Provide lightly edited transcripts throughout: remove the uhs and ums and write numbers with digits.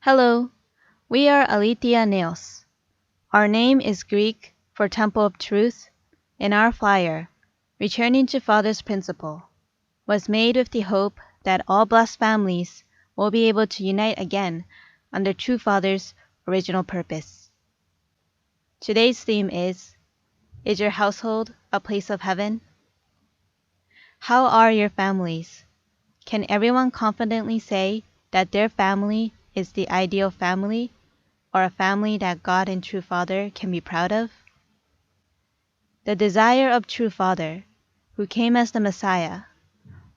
Hello, we are Aletheia Nails. Our name is Greek for Temple of Truth, and our flyer, Returning to Father's Principle, was made with the hope that all blessed families will be able to unite again under True Father's original purpose. Today's theme is your household a place of heaven? How are your families? Can everyone confidently say that their family is the ideal family, or a family that God and True Father can be proud of? The desire of True Father, who came as the Messiah,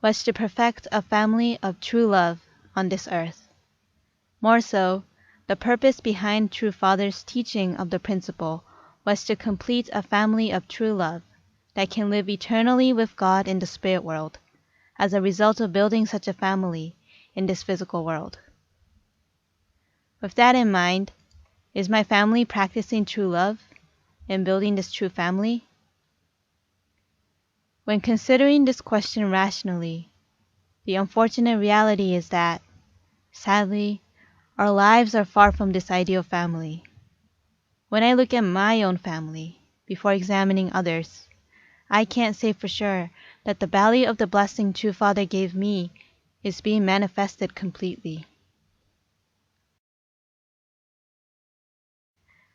was to perfect a family of true love on this earth. More so, the purpose behind True Father's teaching of the principle was to complete a family of true love that can live eternally with God in the spirit world, as a result of building such a family in this physical world. With that in mind, is my family practicing true love and building this true family? When considering this question rationally, the unfortunate reality is that, sadly, our lives are far from this ideal family. When I look at my own family, before examining others, I can't say for sure that the value of the blessing True Father gave me is being manifested completely.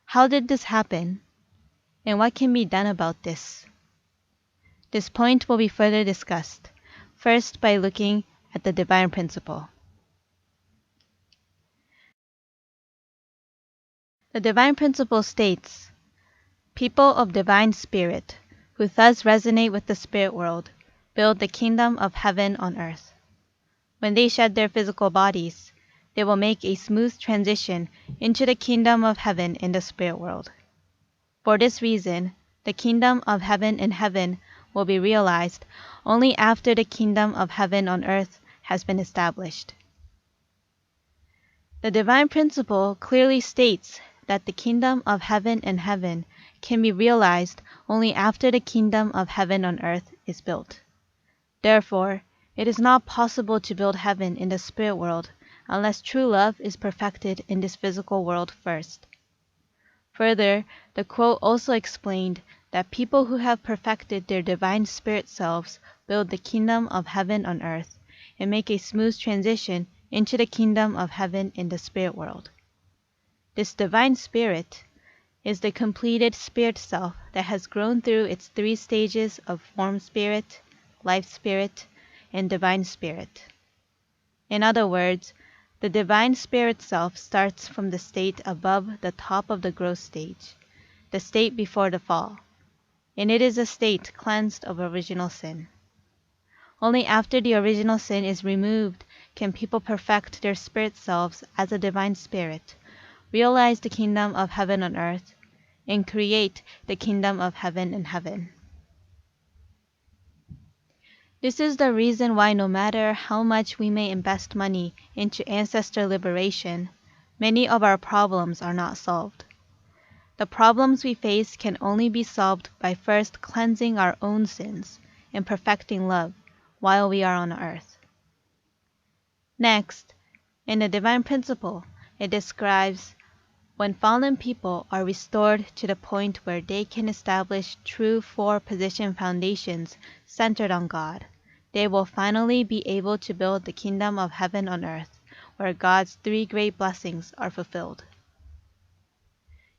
How did this happen? And what can be done about this? This point will be further discussed, first by looking at the divine principle. The divine principle states, people of divine spirit, who thus resonate with the spirit world, build the kingdom of heaven on earth. When they shed their physical bodies, they will make a smooth transition into the kingdom of heaven in the spirit world. For this reason, the kingdom of heaven in heaven will be realized only after the kingdom of heaven on earth has been established. The divine principle clearly states that the kingdom of heaven in heaven can be realized only after the kingdom of heaven on earth is built. Therefore, it is not possible to build heaven in the spirit world unless true love is perfected in this physical world first. Further, the quote also explained that people who have perfected their divine spirit selves build the kingdom of heaven on earth and make a smooth transition into the kingdom of heaven in the spirit world. This divine spirit is the completed spirit self that has grown through its three stages of form spirit, life spirit, and divine spirit. In other words, the divine spirit self starts from the state above the top of the growth stage, the state before the fall, and it is a state cleansed of original sin. Only after the original sin is removed can people perfect their spirit selves as a divine spirit, realize the kingdom of heaven on earth, and create the kingdom of heaven in heaven. This is the reason why no matter how much we may invest money into ancestor liberation, many of our problems are not solved. The problems we face can only be solved by first cleansing our own sins and perfecting love while we are on earth. Next, in the divine principle, it describes when fallen people are restored to the point where they can establish true four-position foundations centered on God, they will finally be able to build the kingdom of heaven on earth, where God's three great blessings are fulfilled.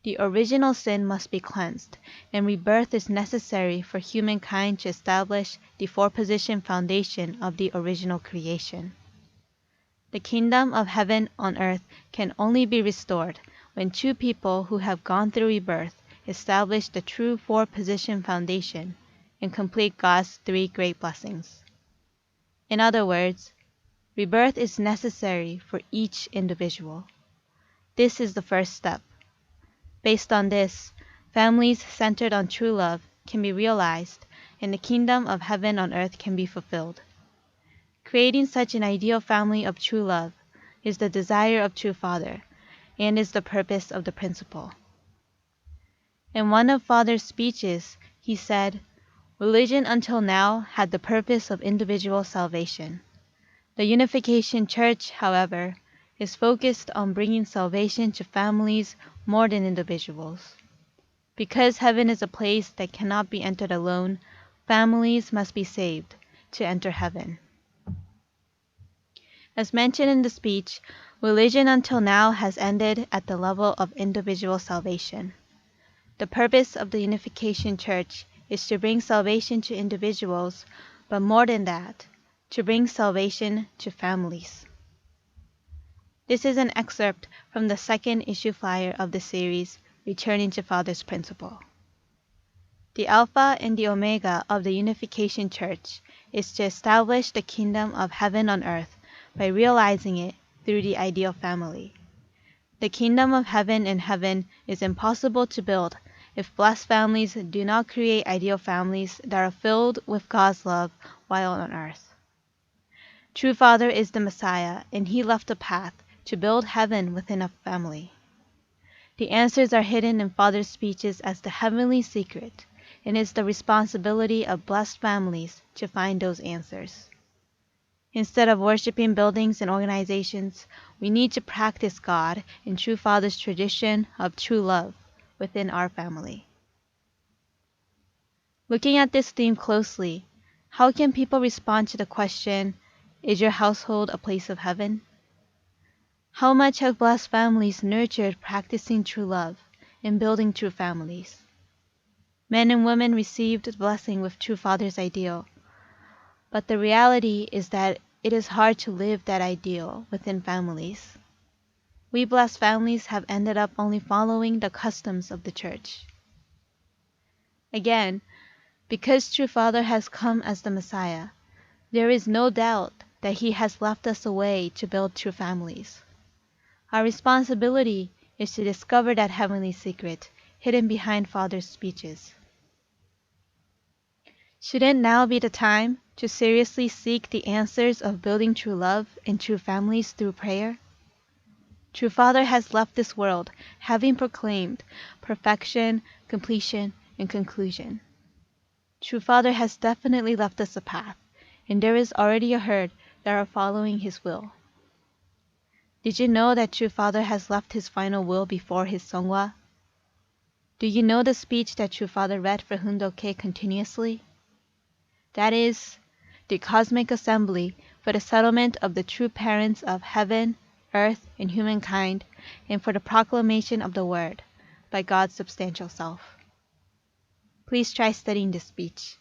The original sin must be cleansed, and rebirth is necessary for humankind to establish the four-position foundation of the original creation. The kingdom of heaven on earth can only be restored when two people who have gone through rebirth establish the true four-position foundation and complete God's three great blessings. In other words, rebirth is necessary for each individual. This is the first step. Based on this, families centered on true love can be realized and the kingdom of heaven on earth can be fulfilled. Creating such an ideal family of true love is the desire of True Father and is the purpose of the principle. In one of Father's speeches, he said, "Religion until now had the purpose of individual salvation. The Unification Church, however, is focused on bringing salvation to families more than individuals. Because heaven is a place that cannot be entered alone, families must be saved to enter heaven. As mentioned in the speech, religion until now has ended at the level of individual salvation. The purpose of the Unification Church is to bring salvation to individuals, but more than that, to bring salvation to families. This is an excerpt from the second issue flyer of the series, Returning to Father's Principle. The Alpha and the Omega of the Unification Church is to establish the kingdom of heaven on earth by realizing it through the ideal family. The kingdom of heaven in heaven is impossible to build if blessed families do not create ideal families that are filled with God's love while on earth. True Father is the Messiah, and he left a path to build heaven within a family. The answers are hidden in Father's speeches as the heavenly secret, and it's the responsibility of blessed families to find those answers. Instead of worshiping buildings and organizations, we need to practice God in True Father's tradition of true love within our family. Looking at this theme closely, how can people respond to the question, is your household a place of heaven? How much have blessed families nurtured practicing true love and building true families? Men and women received the blessing with True Father's ideal, but the reality is that it is hard to live that ideal within families. We blessed families have ended up only following the customs of the church. Again, because True Father has come as the Messiah, there is no doubt that he has left us a way to build true families. Our responsibility is to discover that heavenly secret hidden behind Father's speeches. Shouldn't now be the time to seriously seek the answers of building true love and true families through prayer? True Father has left this world having proclaimed perfection, completion, and conclusion. True Father has definitely left us a path, and there is already a herd that are following his will. Did you know that True Father has left his final will before his Songwa? Do you know the speech that True Father read for Hundoke continuously? That is the cosmic assembly for the settlement of the true parents of heaven, earth, and humankind, and for the proclamation of the Word by God's substantial self. Please try studying this speech.